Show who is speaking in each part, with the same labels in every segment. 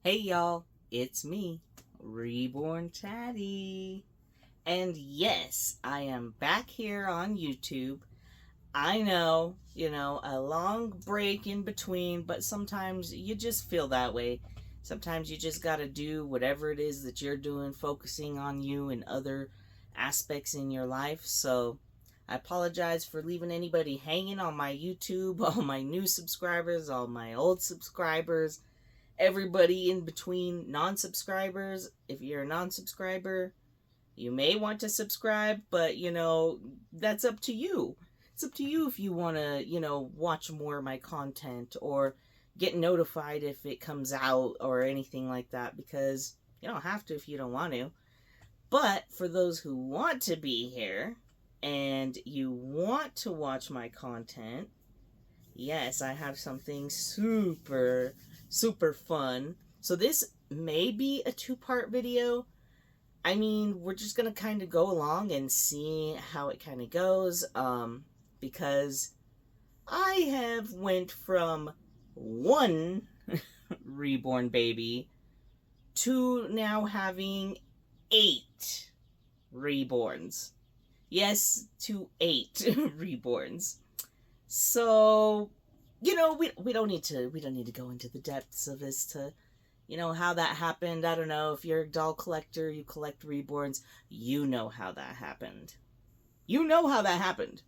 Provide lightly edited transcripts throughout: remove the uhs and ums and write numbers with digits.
Speaker 1: Hey y'all, it's me, Reborn Chatty. And yes, I am back here on YouTube. I know, a long break in between, but sometimes you just feel that way. Sometimes you just gotta do whatever it is that you're doing, focusing on you and other aspects in your life. So I apologize for leaving anybody hanging on my YouTube, all my new subscribers, all my old subscribers, everybody in between, non-subscribers. If you're a non-subscriber, you may want to subscribe, but that's up to you. It's up to you if you want to watch more of my content or get notified if it comes out or anything like that, because you don't have to if you don't want to. But for those who want to be here and you want to watch my content, yes, I have something super, super fun. So this may be a two-part video. I mean, we're just going to kind of go along and see how it kind of goes. Because I have went from one reborn baby to now having 8 reborns. Yes, to 8 reborns. So, we don't need to go into the depths of this to how that happened. I don't know if you're a doll collector, you collect reborns, you know how that happened. You know how that happened.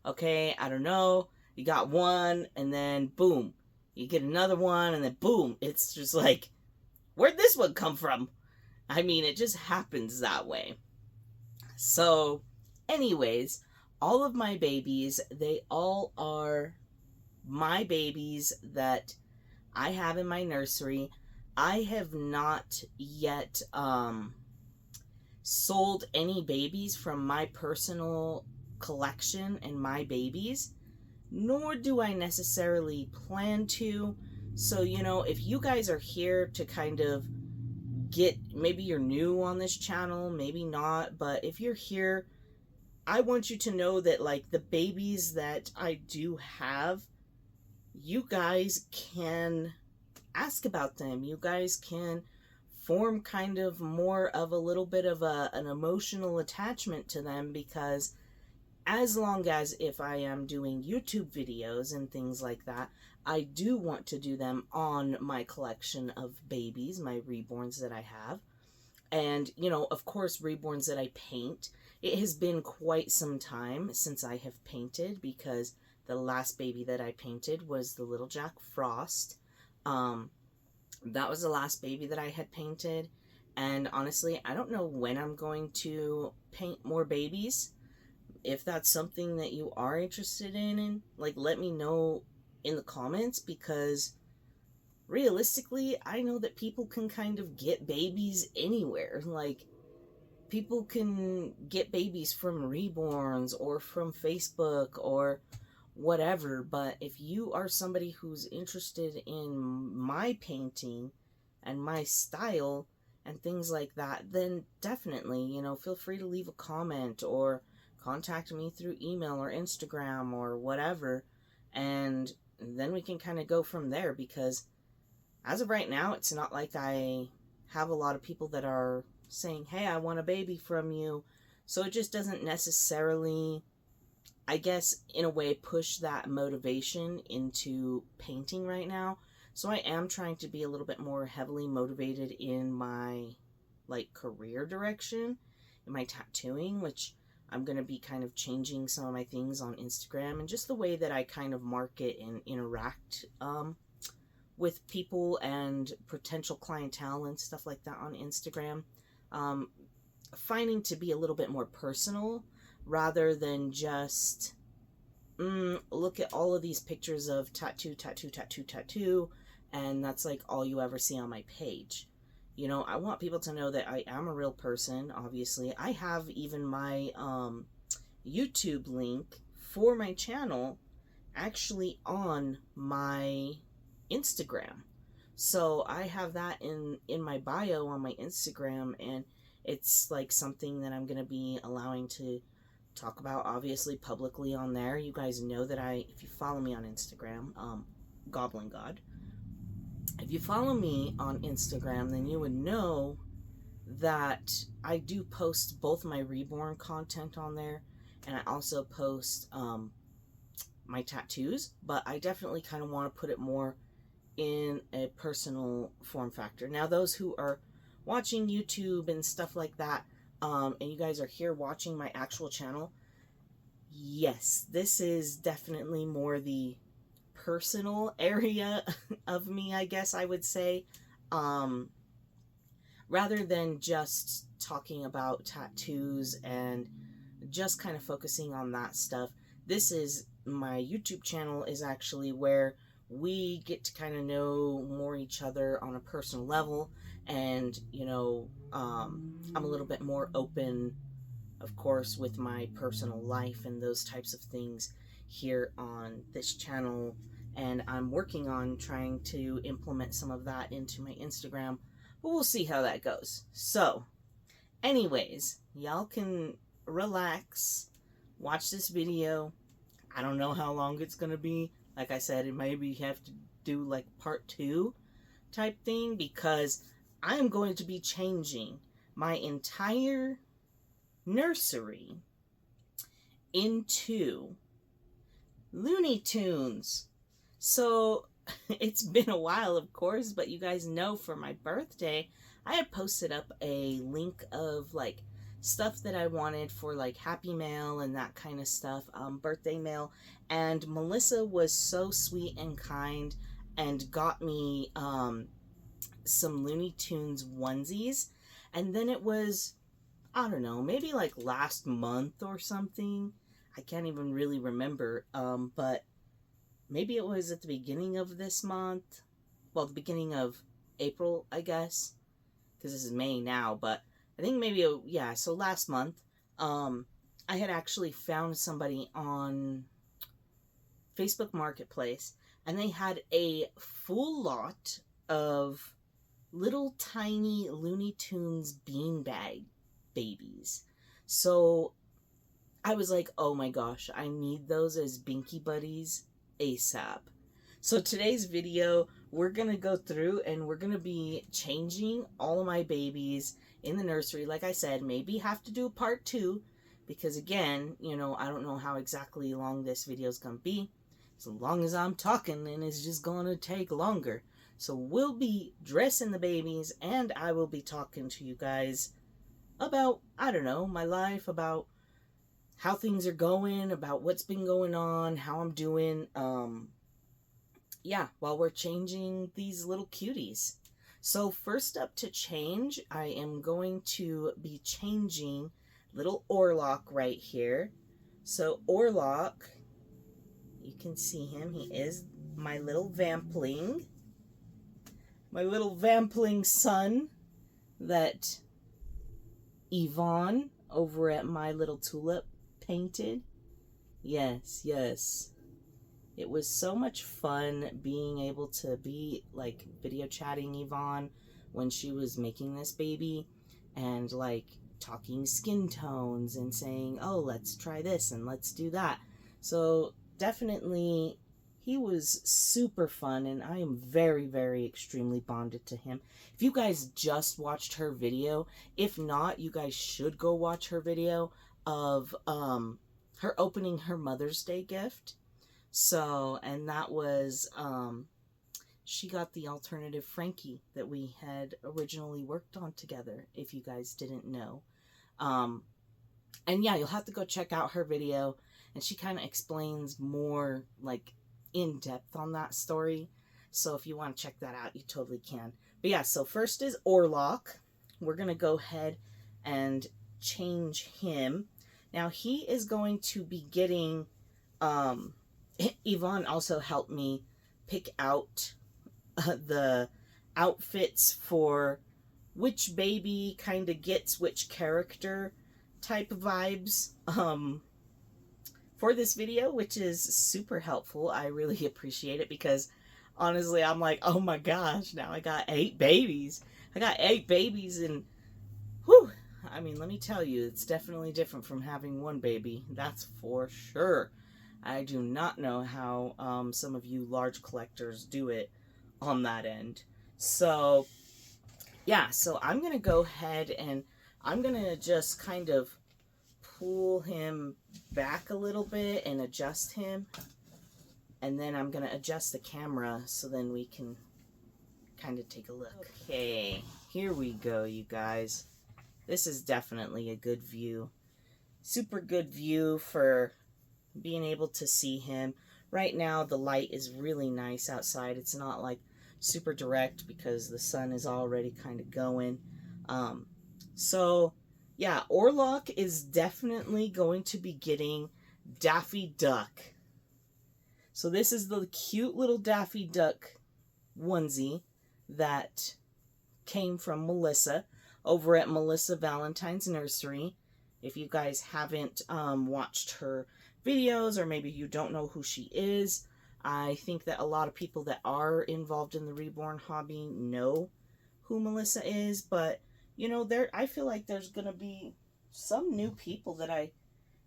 Speaker 1: Okay, I don't know. You got one and then boom, you get another one and then boom, it's just like, where'd this one come from? I mean, it just happens that way. So, anyways, all of my babies, they all are my babies that I have in my nursery. I have not yet sold any babies from my personal collection and my babies, nor do I necessarily plan to. So, if you guys are here to kind of maybe you're new on this channel, maybe not, but if you're here, I want you to know that, like, the babies that I do have, you guys can ask about them. You guys can form kind of more of a little bit of an emotional attachment to them, because as long as if I am doing YouTube videos and things like that, I do want to do them on my collection of babies, my reborns that I have. And, of course, reborns that I paint. It has been quite some time since I have painted, because the last baby that I painted was the little Jack Frost. That was the last baby that I had painted. And honestly, I don't know when I'm going to paint more babies. If that's something that you are interested in, like, let me know in the comments, because realistically, I know that people can kind of get babies anywhere. Like, people can get babies from Reborns or from Facebook or whatever. But if you are somebody who's interested in my painting and my style and things like that, then definitely, feel free to leave a comment or contact me through email or Instagram or whatever, and then we can kind of go from there. Because as of right now, it's not like I have a lot of people that are saying, hey, I want a baby from you. So it just doesn't necessarily, I guess, in a way, push that motivation into painting right now. So I am trying to be a little bit more heavily motivated in my, like, career direction, in my tattooing, which I'm going to be kind of changing some of my things on Instagram and just the way that I kind of market and interact with people and potential clientele and stuff like that on Instagram. Finding to be a little bit more personal rather than just look at all of these pictures of tattoo, tattoo, tattoo, tattoo, and that's like all you ever see on my page. I want people to know that I am a real person, obviously. I have even my YouTube link for my channel actually on my Instagram. So I have that in my bio on my Instagram, and it's like something that I'm going to be allowing to talk about, obviously, publicly on there. You guys know that if you follow me on Instagram, Goblin God, if you follow me on Instagram, then you would know that I do post both my Reborn content on there, and I also post my tattoos, but I definitely kind of want to put it more in a personal form factor. Now, those who are watching YouTube and stuff like that, and you guys are here watching my actual channel, yes, this is definitely more the personal area of me, I guess I would say, rather than just talking about tattoos and just kind of focusing on that stuff. This is my YouTube channel, is actually where we get to kind of know more each other on a personal level, and you know, I'm a little bit more open, of course, with my personal life and those types of things here on this channel, and I'm working on trying to implement some of that into my Instagram, but we'll see how that goes. So anyways, y'all can relax, watch this video. I don't know how long it's gonna be. Like I said, it maybe have to do like part 2 type thing, because I am going to be changing my entire nursery into Looney Tunes. So it's been a while, of course, but you guys know for my birthday, I had posted up a link of like stuff that I wanted for like Happy Mail and that kind of stuff, birthday mail, and Melissa was so sweet and kind and got me some Looney Tunes onesies, and then it was, I don't know, maybe like last month or something, I can't even really remember, but maybe it was at the beginning of this month, well, the beginning of April, I guess, because this is May now, but I think maybe, yeah, so last month, I had actually found somebody on Facebook Marketplace, and they had a full lot of little tiny Looney Tunes beanbag babies. So I was like, oh my gosh, I need those as Binky Buddies ASAP. So today's video, we're going to go through and we're going to be changing all of my babies in the nursery. Like I said, maybe have to do part 2, because again, you know, I don't know how exactly long this video is going to be. As long as I'm talking, then it's just going to take longer. So we'll be dressing the babies, and I will be talking to you guys about, I don't know, my life, about how things are going, about what's been going on, how I'm doing, yeah, while we're changing these little cuties. So first up to change, I am going to be changing little Orlock right here. So Orlock, you can see him, he is my little vampling. My little vampling son that Yvonne over at My Little Tulip painted. Yes, yes. It was so much fun being able to be like video chatting Yvonne when she was making this baby, and like talking skin tones and saying, oh, let's try this and let's do that. So definitely he was super fun, and I am very, very extremely bonded to him. If you guys just watched her video, if not, you guys should go watch her video of her opening her Mother's Day gift. So, and that was, she got the alternative Frankie that we had originally worked on together, if you guys didn't know. And yeah, you'll have to go check out her video, and she kind of explains more, like, in depth on that story. So if you want to check that out, you totally can. But yeah, so first is Orlock. We're going to go ahead and change him. Now he is going to be getting, Yvonne also helped me pick out the outfits for which baby kind of gets which character type of vibes for this video, which is super helpful. I really appreciate it, because honestly, I'm like, oh my gosh, now I got 8 babies. I got 8 babies, and whew, I mean, let me tell you, it's definitely different from having one baby. That's for sure. I do not know how some of you large collectors do it on that end. So yeah, so I'm going to go ahead and I'm going to just kind of pull him back a little bit and adjust him. And then I'm going to adjust the camera so then we can kind of take a look. Okay, here we go, you guys. This is definitely a good view. Super good view for being able to see him. Right now, the light is really nice outside. It's not like super direct because the sun is already kind of going. So yeah, Orlock is definitely going to be getting Daffy Duck. So this is the cute little Daffy Duck onesie that came from Melissa over at Melissa Valentine's Nursery. If you guys haven't watched her videos, or maybe you don't know who she is, I think that a lot of people that are involved in the reborn hobby know who Melissa is, but you know, I feel like there's gonna be some new people that I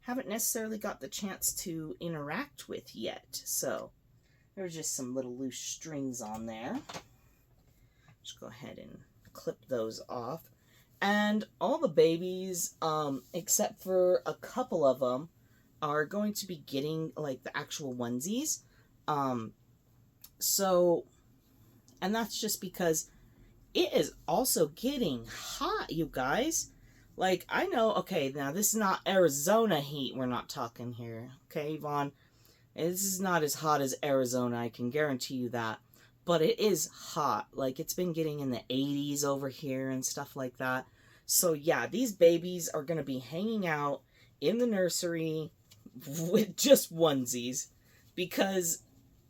Speaker 1: haven't necessarily got the chance to interact with yet. So there's just some little loose strings on there. Just go ahead and clip those off. And all the babies, except for a couple of them, are going to be getting like the actual onesies. So, and that's just because it is also getting hot, you guys. Like, I know, okay, now this is not Arizona heat we're not talking here. Okay, Yvonne? This is not as hot as Arizona, I can guarantee you that. But it is hot. Like, it's been getting in the 80s over here and stuff like that. So, yeah, these babies are going to be hanging out in the nursery with just onesies. Because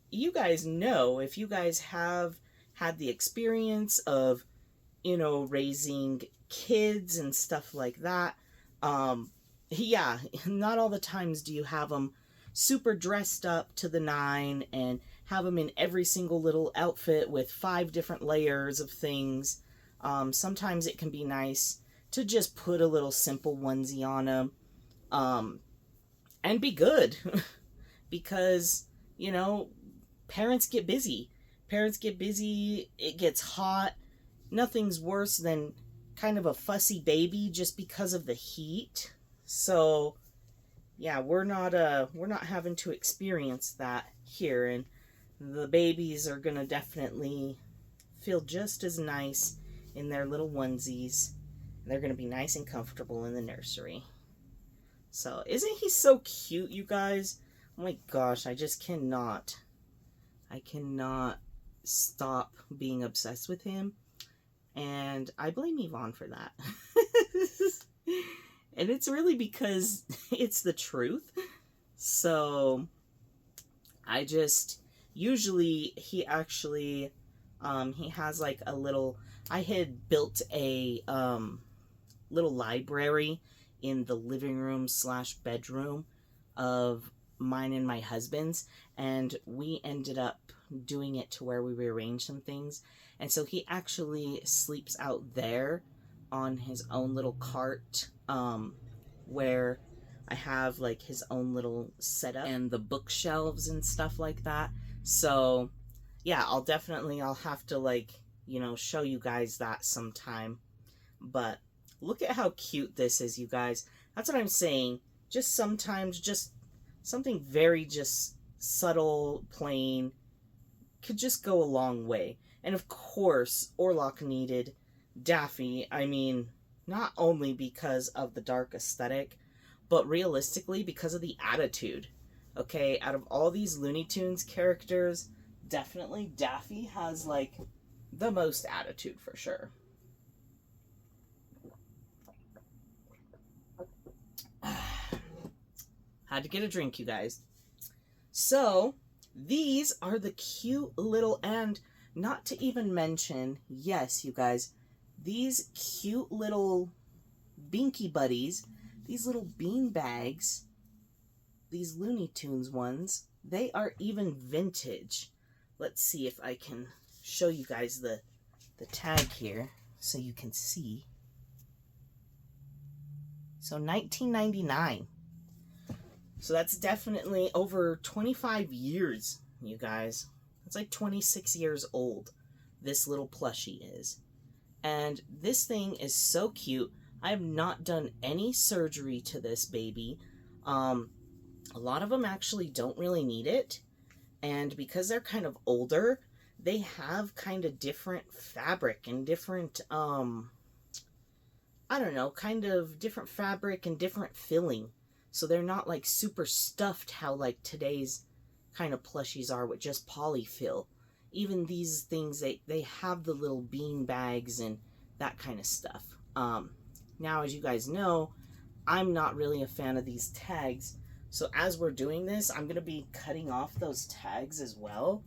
Speaker 1: you guys know, if you guys have had the experience of, you know, raising kids and stuff like that, yeah, not all the times do you have them super dressed up to the nine and have them in every single little outfit with 5 different layers of things. Sometimes it can be nice to just put a little simple onesie on them, and be good. Because, you know, parents get busy. It gets hot. Nothing's worse than kind of a fussy baby just because of the heat. So yeah, we're not having to experience that here, and the babies are gonna definitely feel just as nice in their little onesies. They're gonna be nice and comfortable in the nursery. So isn't he so cute, you guys? Oh my gosh, I cannot stop being obsessed with him. And I blame Yvonne for that. And it's really because it's the truth. So I just, usually he actually, he has like a little, I had built a little library in the living room / bedroom of mine and my husband's, and we ended up doing it to where we rearranged some things. And so he actually sleeps out there on his own little cart, where I have like his own little setup and the bookshelves and stuff like that. So yeah, I'll have to, like, you know, show you guys that sometime. But look at how cute this is, you guys. That's what I'm saying. Just sometimes, just something very just subtle, plain, could just go a long way. And of course, Orlock needed Daffy. I mean, not only because of the dark aesthetic, but realistically because of the attitude. Okay, out of all these Looney Tunes characters, definitely Daffy has, like, the most attitude for sure. Had to get a drink, you guys. So, these are the cute little, and not to even mention, yes, you guys, these cute little Binky Buddies, these little bean bags, these Looney Tunes ones, they are even vintage. Let's see if I can show you guys the tag here so you can see. So 1999. So that's definitely over 25 years, you guys. It's like 26 years old. this little plushie is. And this thing is so cute. I have not done any surgery to this baby. A lot of them actually don't really need it. And because they're kind of older, they have kind of different fabric and different, I don't know, kind of different fabric and different filling. So they're not like super stuffed how like today's kind of plushies are with just polyfill. Even these things, they have the little bean bags and that kind of stuff. Now, as you guys know, I'm not really a fan of these tags. So as we're doing this, I'm going to be cutting off those tags as well.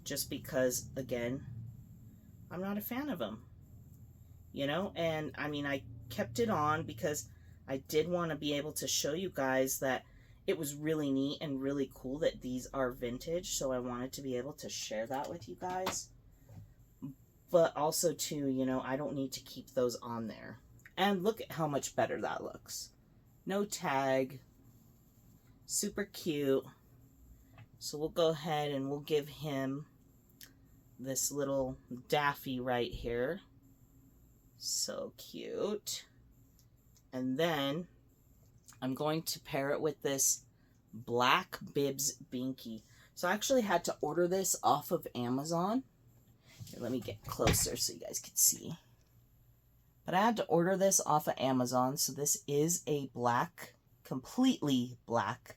Speaker 1: Just because, again, I'm not a fan of them. You know, and I mean, I kept it on because I did want to be able to show you guys that it was really neat and really cool that these are vintage. So I wanted to be able to share that with you guys. But also, too, you know, I don't need to keep those on there. And look at how much better that looks. No tag. Super cute. So we'll go ahead and we'll give him this little Daffy right here. So cute. And then I'm going to pair it with this black Bibs Binky. So I actually had to order this off of Amazon. Here, let me get closer so you guys can see. But I had to order this off of Amazon. So this is a black, completely black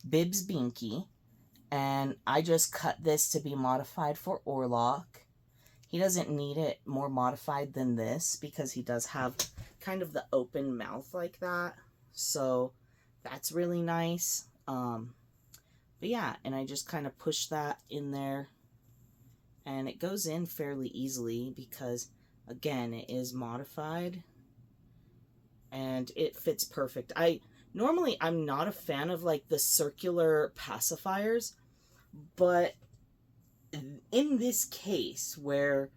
Speaker 1: Bibs Binky. And I just cut this to be modified for Orlock. He doesn't need it more modified than this because he does have kind of the open mouth like that. So that's really nice. But yeah, and I just kind of push that in there. And it goes in fairly easily because, again, it is modified. And it fits perfect. Normally, I'm not a fan of like the circular pacifiers. But in this case where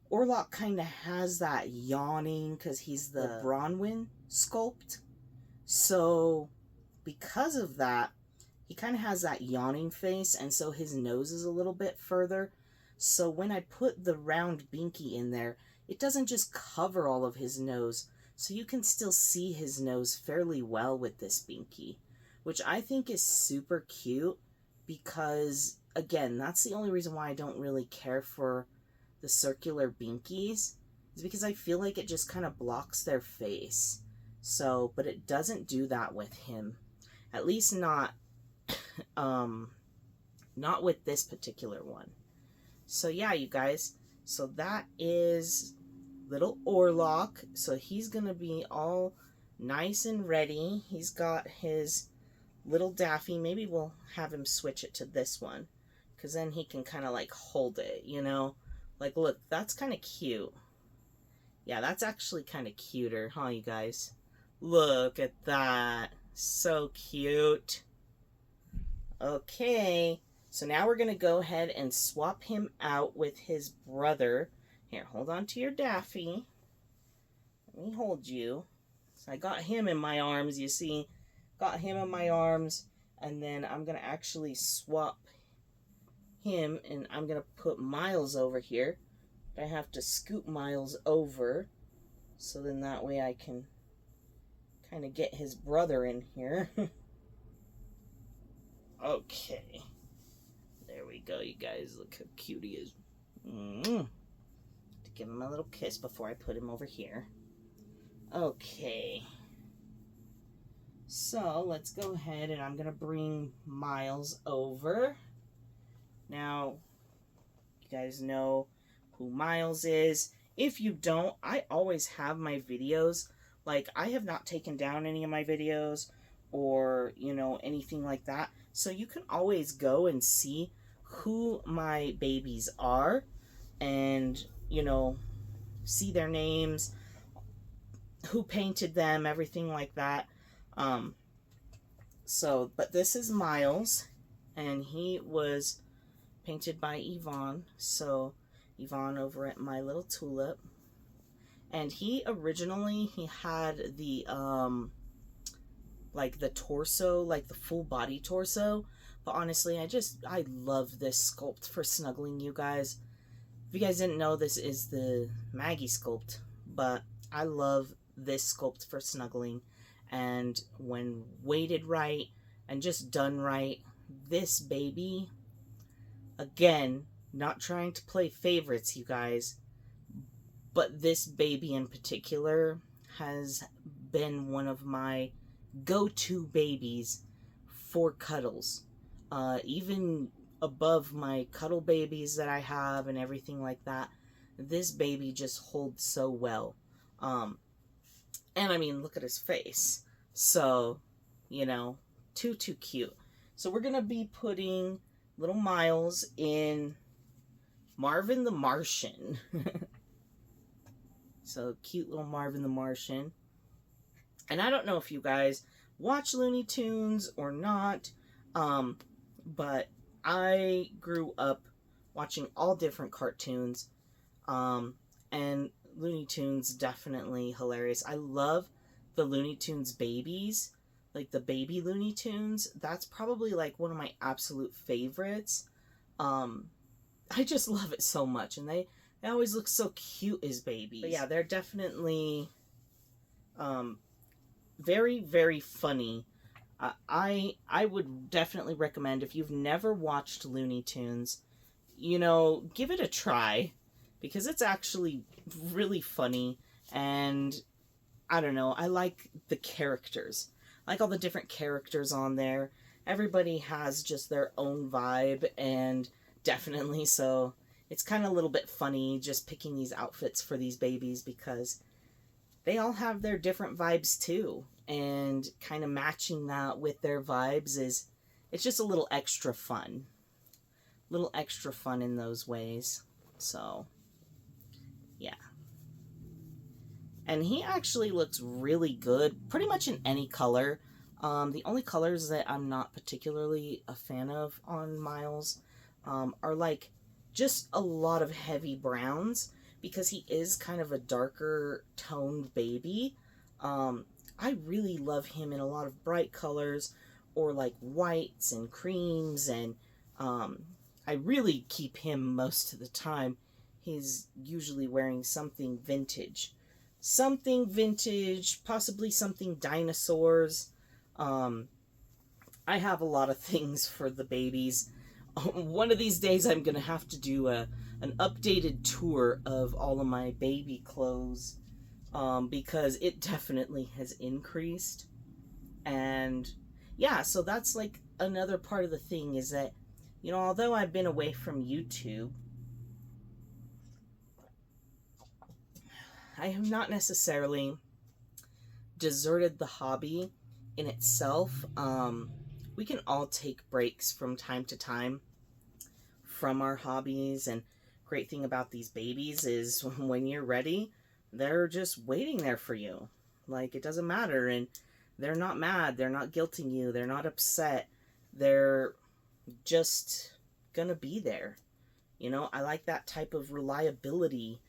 Speaker 1: Orlock kind of has that yawning because he's the Bronwyn sculpt. So because of that, he kind of has that yawning face, and so his nose is a little bit further. So when I put the round Binky in there, it doesn't just cover all of his nose. So you can still see his nose fairly well with this Binky, which I think is super cute. Because, again, that's the only reason why I don't really care for the circular Binkies. Is because I feel like it just kind of blocks their face. So, but it doesn't do that with him. At least not, not with this particular one. So, yeah, you guys. So, that is little Orlock. So, he's going to be all nice and ready. He's got his little Daffy. Maybe we'll have him switch it to this one, because then he can kind of like hold it, you know, like look, that's kind of cute. Yeah, that's actually kind of cuter, huh, you guys? Look at that, so cute. Okay, so now we're gonna go ahead and swap him out with his brother. Here, hold on to your Daffy. Let me hold you. So I got him in my arms, you see. Got him in my arms, and then I'm going to actually swap him, and I'm going to put Miles over here. I have to scoot Miles over, so then that way I can kind of get his brother in here. Okay. There we go, you guys. Look how cute he is. To give him a little kiss before I put him over here. Okay. So, let's go ahead and I'm going to bring Miles over. Now, you guys know who Miles is. If you don't, I always have my videos. Like, I have not taken down any of my videos or, you know, anything like that. So, you can always go and see who my babies are and, you know, see their names, who painted them, everything like that. But this is Miles, and he was painted by Yvonne. So, Yvonne over at My Little Tulip. And he had the, like the torso, like the full body torso. But honestly, I love this sculpt for snuggling, you guys. If you guys didn't know, this is the Maggie sculpt, but I love this sculpt for snuggling, and when weighted right and just done right, this baby, again, not trying to play favorites, you guys, but this baby in particular has been one of my go-to babies for cuddles. Even above my cuddle babies that I have and everything like that, this baby just holds so well. And I mean, look at his face. So, you know, too cute. So we're going to be putting little Miles in Marvin the Martian. So cute little Marvin the Martian. And I don't know if you guys watch Looney Tunes or not, but I grew up watching all different cartoons, and Looney Tunes definitely hilarious. I love the Looney Tunes babies, like the baby Looney Tunes. That's probably like one of my absolute favorites. I just love it so much, and they always look so cute as babies. But yeah, they're definitely very, very funny. I would definitely recommend, if you've never watched Looney Tunes, you know, give it a try, because it's actually really funny, and I don't know, I like the characters. I like all the different characters on there. Everybody has just their own vibe, and definitely so it's kind of a little bit funny just picking these outfits for these babies, because they all have their different vibes too, and kind of matching that with their vibes it's just a little extra fun. Little extra fun in those ways. So, yeah. And he actually looks really good, pretty much in any color. The only colors that I'm not particularly a fan of on Miles are like just a lot of heavy browns, because he is kind of a darker toned baby. I really love him in a lot of bright colors, or like whites and creams, and I really keep him most of the time. He's usually wearing something vintage. Something vintage, possibly something dinosaurs. I have a lot of things for the babies. One of these days I'm going to have to do an updated tour of all of my baby clothes, because it definitely has increased. And yeah, so that's like another part of the thing, is that, you know, although I've been away from YouTube, I have not necessarily deserted the hobby in itself. We can all take breaks from time to time from our hobbies, and great thing about these babies is when you're ready, they're just waiting there for you. Like, it doesn't matter, and they're not mad, they're not guilting you, they're not upset, they're just gonna be there. You know, I like that type of reliability,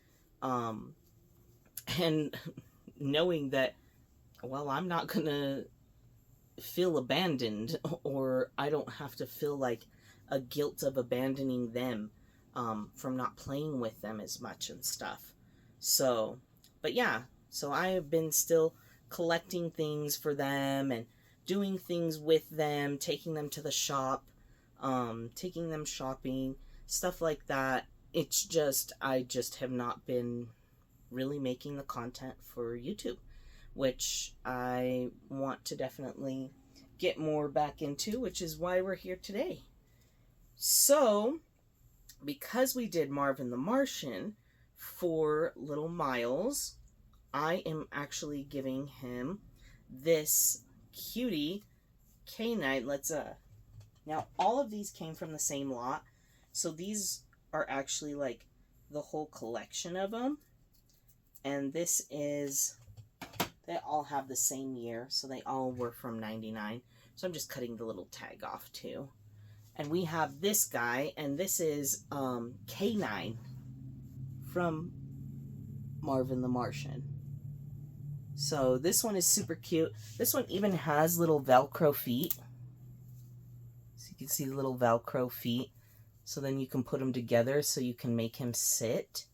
Speaker 1: and knowing that, well, I'm not gonna feel abandoned, or I don't have to feel like a guilt of abandoning them from not playing with them as much and stuff. So, but yeah, so I have been still collecting things for them and doing things with them, taking them to the shop, taking them shopping, stuff like that. It's just, I just have not been really making the content for YouTube, which I want to definitely get more back into, which is why we're here today. So, because we did Marvin the Martian for little Miles, I am actually giving him this cutie canine. Now all of these came from the same lot, so these are actually like the whole collection of them, and this is, they all have the same year, so they all were from 99. So I'm just cutting the little tag off too. And we have this guy, and this is K9 from Marvin the Martian. So this one is super cute. This one even has little Velcro feet. So you can see the little Velcro feet. So then you can put them together so you can make him sit,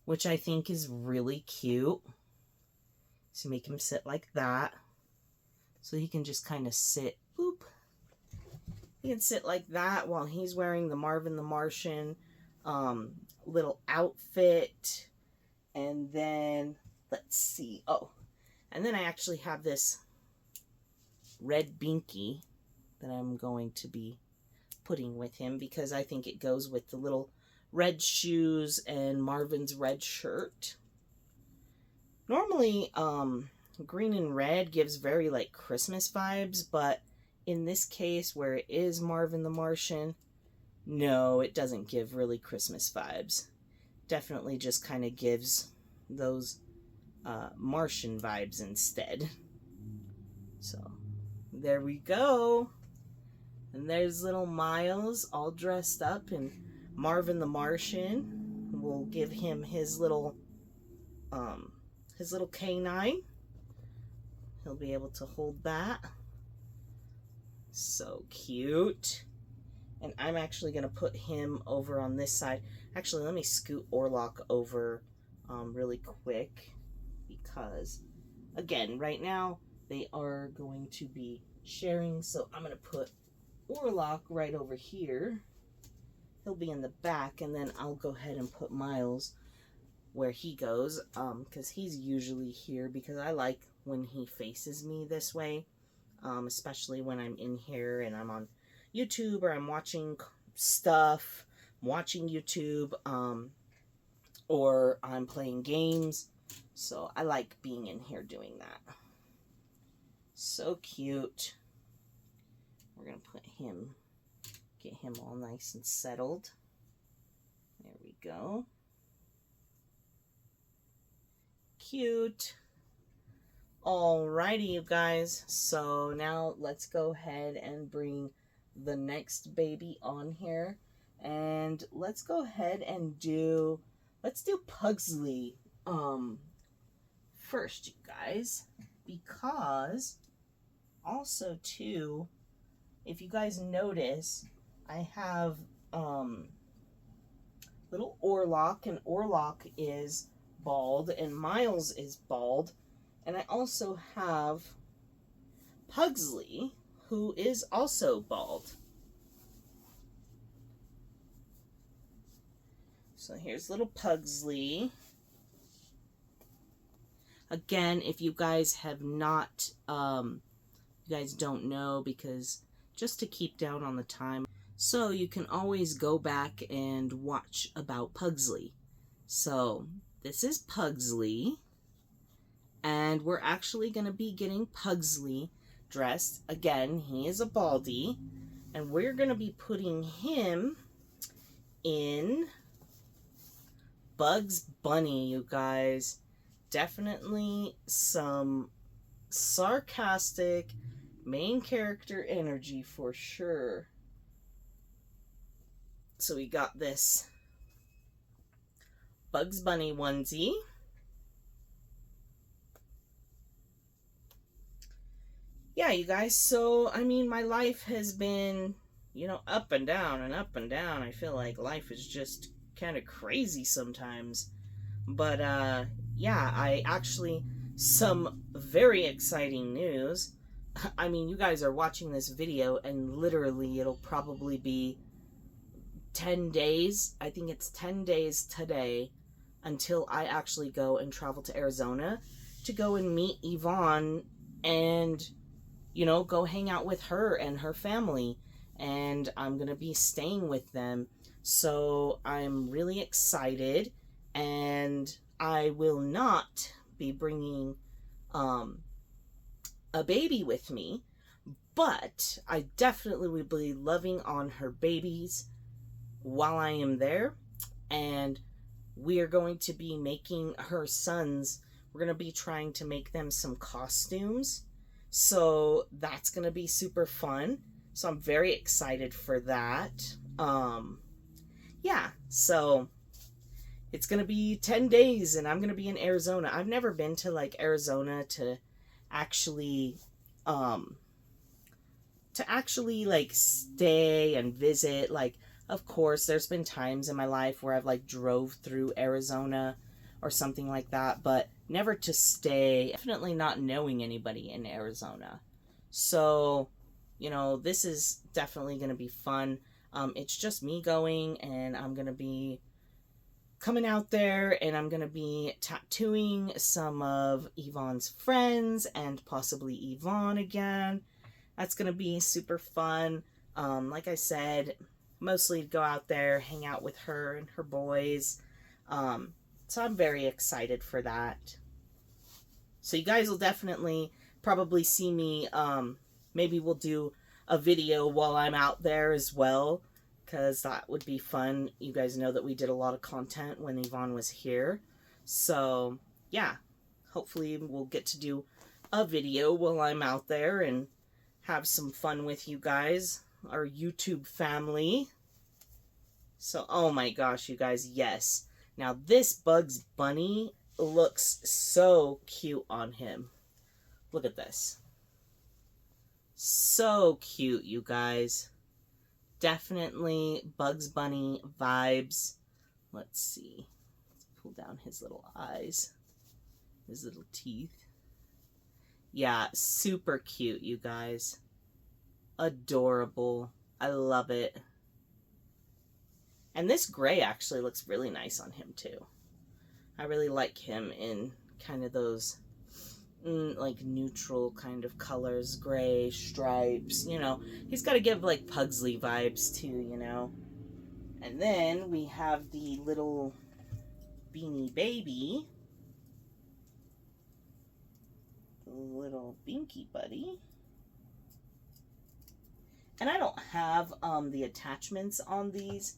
Speaker 1: which I think is really cute. So make him sit like that. So he can just kind of sit, boop. He can sit like that while he's wearing the Marvin the Martian little outfit. And then, let's see. Oh, and then I actually have this red binky that I'm going to be putting with him because I think it goes with the little red shoes and Marvin's red shirt. Normally, green and red gives very like Christmas vibes, but in this case where it is Marvin the Martian, no, it doesn't give really Christmas vibes. Definitely just kind of gives those Martian vibes instead. So there we go. And there's little Miles all dressed up in Marvin the Martian. We'll give him his little canine. He'll be able to hold that. So cute. And I'm actually going to put him over on this side. Actually, let me scoot Orlock over really quick because, again, right now they are going to be sharing. So I'm going to put Orlock right over here. He'll be in the back, and then I'll go ahead and put Miles where he goes because he's usually here because I like when he faces me this way, especially when I'm in here and I'm on YouTube or I'm watching stuff, watching YouTube, or I'm playing games. So I like being in here doing that. So cute. We're going to put him, get him all nice and settled. There we go. Cute. Alrighty, you guys. So now let's go ahead and bring the next baby on here. And let's go ahead and let's do Pugsley first, you guys. Because also too, if you guys notice, I have little Orlock, and Orlock is bald, and Miles is bald. And I also have Pugsley, who is also bald. So here's little Pugsley. Again, if you guys have not, you guys don't know, because just to keep down on the time, so you can always go back and watch about Pugsley. So this is Pugsley, and we're actually going to be getting Pugsley dressed. Again, he is a baldy, and we're going to be putting him in Bugs Bunny, you guys. Definitely some sarcastic main character energy for sure. So we got this Bugs Bunny onesie. Yeah, you guys, so, I mean, my life has been, you know, up and down and up and down. I feel like life is just kind of crazy sometimes. But, yeah, I actually, some very exciting news. I mean, you guys are watching this video, and literally it'll probably be 10 days. I think it's 10 days today until I actually go and travel to Arizona to go and meet Yvonne and, you know, go hang out with her and her family. And I'm going to be staying with them. So I'm really excited. And I will not be bringing a baby with me. But I definitely will be loving on her babies while I am there. And we are going to be making her sons, we're going to be trying to make them some costumes. So that's going to be super fun. So I'm very excited for that. Yeah, so it's going to be 10 days and I'm going to be in Arizona. I've never been to like Arizona to actually like stay and visit. Like Of course, there's been times in my life where I've like drove through Arizona or something like that, but never to stay, definitely not knowing anybody in Arizona. So, you know, this is definitely going to be fun. It's just me going, and I'm going to be coming out there, and I'm going to be tattooing some of Yvonne's friends and possibly Yvonne again. That's going to be super fun. Like I said, mostly go out there, hang out with her and her boys. So I'm very excited for that. So you guys will definitely probably see me, maybe we'll do a video while I'm out there as well, because that would be fun. You guys know that we did a lot of content when Yvonne was here. So yeah, hopefully we'll get to do a video while I'm out there and have some fun with you guys, our YouTube family. So, oh my gosh, you guys, yes. Now this Bugs Bunny looks so cute on him. Look at this. So cute, you guys. Definitely Bugs Bunny vibes. Let's see. Let's pull down his little eyes. His little teeth. Yeah, super cute, you guys. Adorable. I love it. And this gray actually looks really nice on him too. I really like him in kind of those like neutral kind of colors, gray stripes, you know. He's got to give like Pugsley vibes too, you know. And then we have the little Beanie Baby, little Binky Buddy. And I don't have the attachments on these,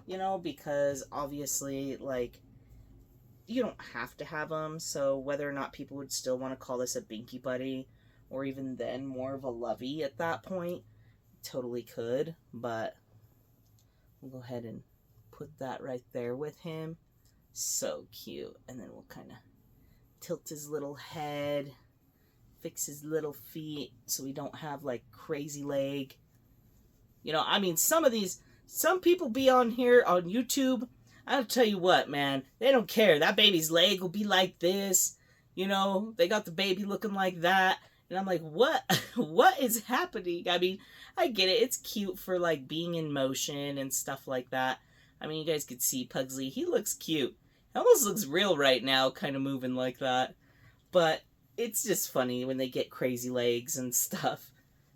Speaker 1: you know, because obviously, like, you don't have to have them. So whether or not people would still want to call this a Binky Buddy, or even then more of a Lovey at that point, totally could. But we'll go ahead and put that right there with him. So cute. And then we'll kind of tilt his little head, fix his little feet so we don't have like crazy leg. You know, I mean, some people be on here on YouTube. I'll tell you what, man, they don't care. That baby's leg will be like this. You know, they got the baby looking like that. And I'm like, what? What is happening? I mean, I get it. It's cute for like being in motion and stuff like that. I mean, you guys could see Pugsley. He looks cute. He almost looks real right now, kind of moving like that. But it's just funny when they get crazy legs and stuff.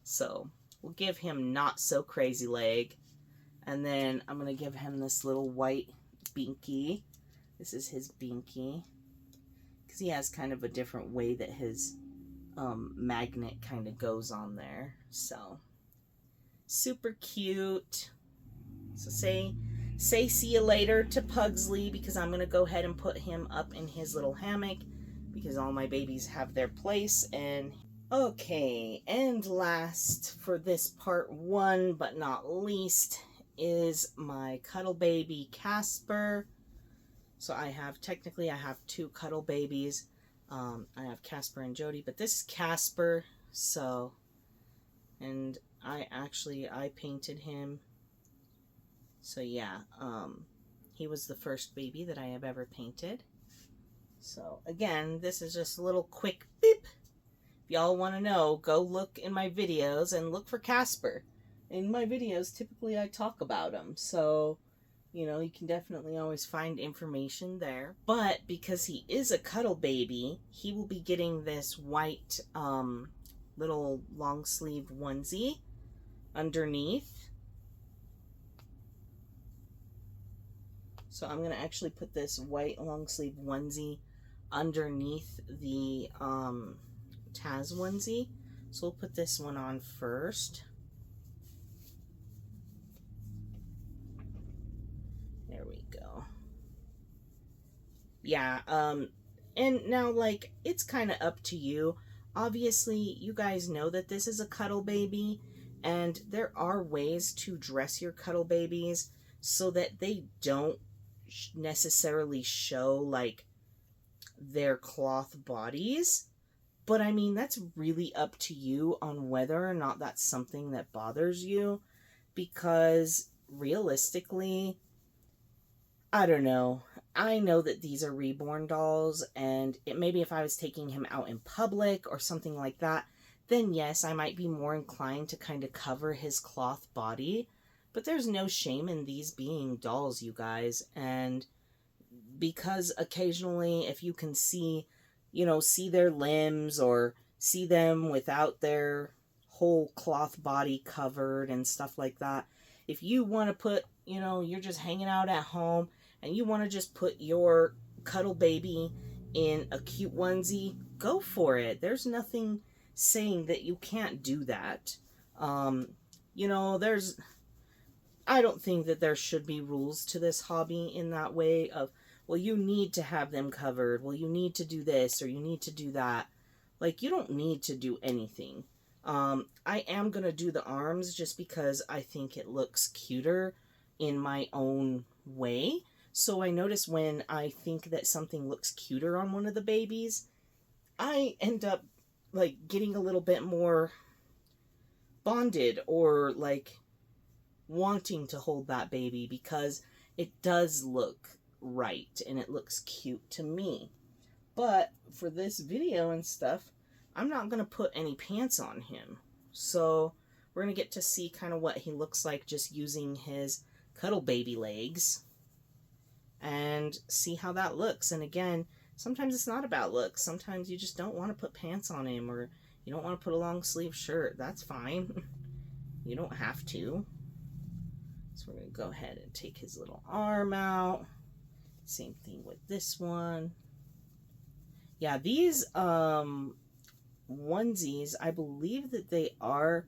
Speaker 1: So we'll give him not so crazy leg. And then I'm going to give him this little white Binky. This is his Binky. Because he has kind of a different way that his magnet kind of goes on there. So, super cute. So say see you later to Pugsley, because I'm going to go ahead and put him up in his little hammock, because all my babies have their place. And okay, and last for this part one, but not least, is my cuddle baby Casper. So I have two cuddle babies. I have Casper and Jody, but this is Casper. So, and I painted him. So yeah, he was the first baby that I have ever painted. So again, this is just a little quick beep. If y'all want to know, go look in my videos and look for Casper. In my videos, typically I talk about him. So, you know, you can definitely always find information there. But because he is a cuddle baby, he will be getting this white little long sleeve onesie underneath. So I'm going to actually put this white long sleeve onesie underneath the Taz onesie. So we'll put this one on first. There we go. Yeah, and now, like, it's kind of up to you. Obviously, you guys know that this is a cuddle baby, and there are ways to dress your cuddle babies so that they don't necessarily show, like, their cloth bodies. But, I mean, that's really up to you on whether or not that's something that bothers you, because realistically, I don't know. I know that these are reborn dolls, and maybe if I was taking him out in public or something like that, then yes, I might be more inclined to kind of cover his cloth body. But there's no shame in these being dolls, you guys. And because occasionally, if you can see, see their limbs or see them without their whole cloth body covered and stuff like that, if you want to put, you're just hanging out at home and you want to just put your cuddle baby in a cute onesie, go for it. There's nothing saying that you can't do that. I don't think that there should be rules to this hobby in that way of, well, you need to have them covered. Well, you need to do this or you need to do that. Like, you don't need to do anything. I am going to do the arms just because I think it looks cuter in my own way. So I notice when I think that something looks cuter on one of the babies, I end up like getting a little bit more bonded or like wanting to hold that baby because it does look right and it looks cute to me. But for this video and stuff, I'm not going to put any pants on him. So we're going to get to see kind of what he looks like just using his cuddle baby legs and see how that looks. And again, sometimes it's not about looks. Sometimes you just don't want to put pants on him or you don't want to put a long sleeve shirt. That's fine. You don't have to. So we're going to go ahead and take his little arm out. Same thing with this one. Yeah, these onesies, I believe that they are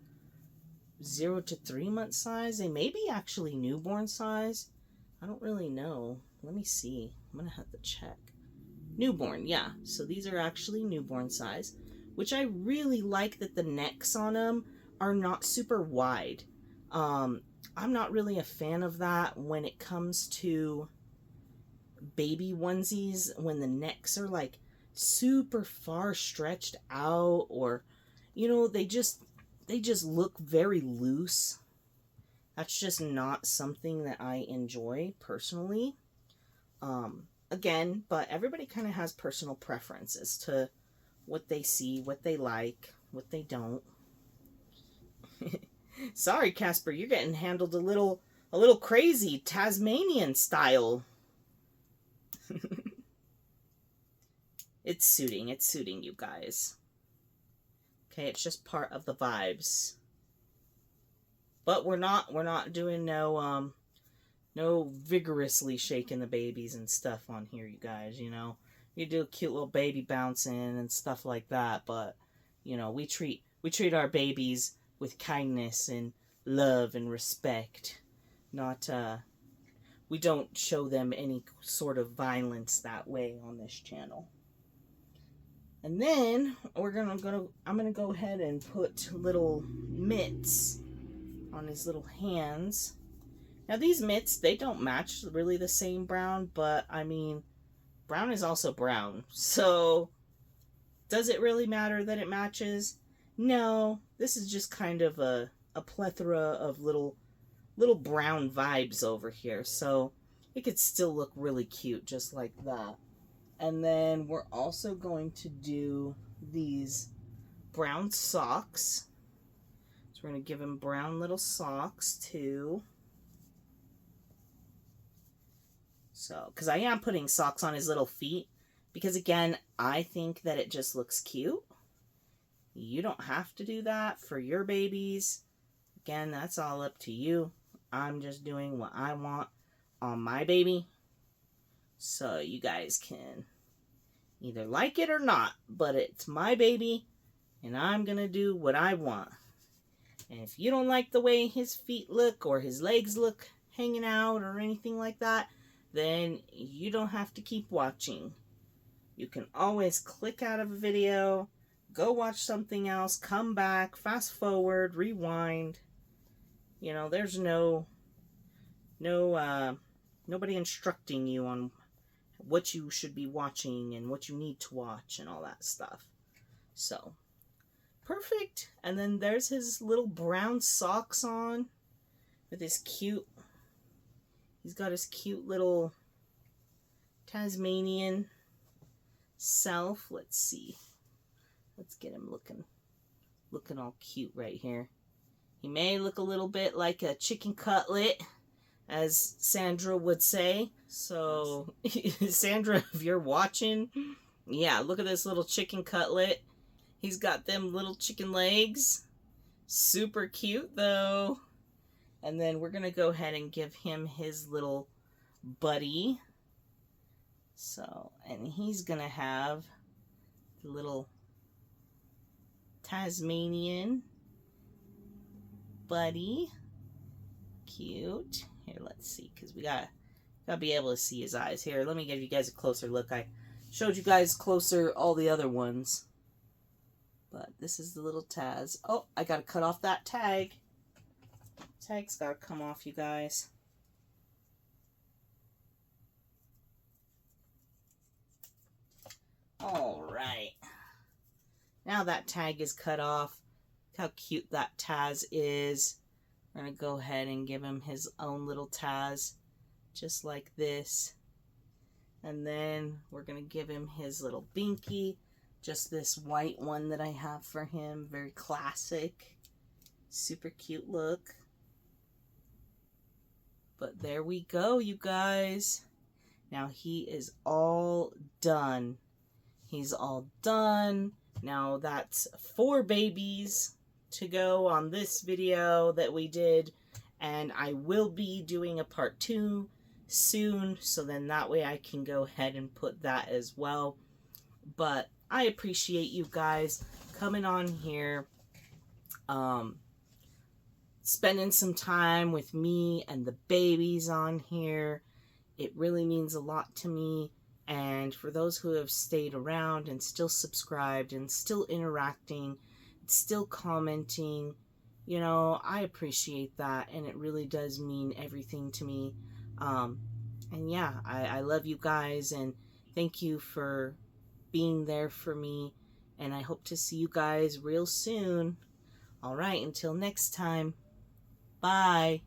Speaker 1: 0 to 3 month size. They may be actually newborn size. I don't really know. Let me see. I'm going to have to check. Newborn, yeah. So these are actually newborn size, which I really like that the necks on them are not super wide. I'm not really a fan of that when it comes to baby onesies, when the necks are like super far stretched out or, they just look very loose. That's just not something that I enjoy personally. Again, but everybody kind of has personal preferences to what they see, what they like, what they don't. Sorry, Casper, you're getting handled a little crazy, Tasmanian style. It's suiting, you guys. Okay, it's just part of the vibes. But we're not doing no vigorously shaking the babies and stuff on here, you guys, You do a cute little baby bouncing and stuff like that, but we treat our babies with kindness and love and respect. Not we don't show them any sort of violence that way on this channel. And then I'm gonna go ahead and put little mitts on his little hands. Now these mitts, they don't match really the same brown, but I mean, brown is also brown. So does it really matter that it matches? No, this is just kind of a plethora of little brown vibes over here. So it could still look really cute just like that. And then we're also going to do these brown socks. So we're going to give him brown little socks too. So, because I am putting socks on his little feet. Because again, I think that it just looks cute. You don't have to do that for your babies. Again, that's all up to you. I'm just doing what I want on my baby. So you guys can either like it or not, but it's my baby and I'm gonna do what I want. And if you don't like the way his feet look or his legs look hanging out or anything like that, then you don't have to keep watching. You can always click out of a video, go watch something else, come back, fast forward, rewind. There's nobody instructing you on what you should be watching and what you need to watch and all that stuff. So, perfect. And then there's his little brown socks on with his cute He's got his cute little Tasmanian self. Let's see. Let's get him looking all cute right here. He may look a little bit like a chicken cutlet, as Sandra would say. So, Sandra, if you're watching, yeah, look at this little chicken cutlet. He's got them little chicken legs. Super cute, though. And then we're going to go ahead and give him his little buddy. So, and he's going to have the little Tasmanian buddy. Cute. Here, let's see, because we gotta be able to see his eyes. Here, let me give you guys a closer look. I showed you guys closer all the other ones, but this is the little Taz. Oh, I gotta cut off that tag. Tag's gotta come off, you guys. All right. Now that tag is cut off. Look how cute that Taz is. We're going to go ahead and give him his own little Taz, just like this. And then we're going to give him his little Binky, just this white one that I have for him. Very classic. Super cute look. But there we go, you guys. Now he is all done. He's all done. Now that's 4 babies to go on this video that we did, and I will be doing a part 2 soon, so then that way I can go ahead and put that as well. But I appreciate you guys coming on here, spending some time with me and the babies on here. It really means a lot to me. And for those who have stayed around and still subscribed and still interacting, still commenting, you know, I appreciate that, and it really does mean everything to me. And yeah, I love you guys, and thank you for being there for me, and I hope to see you guys real soon. All right, until next time, bye.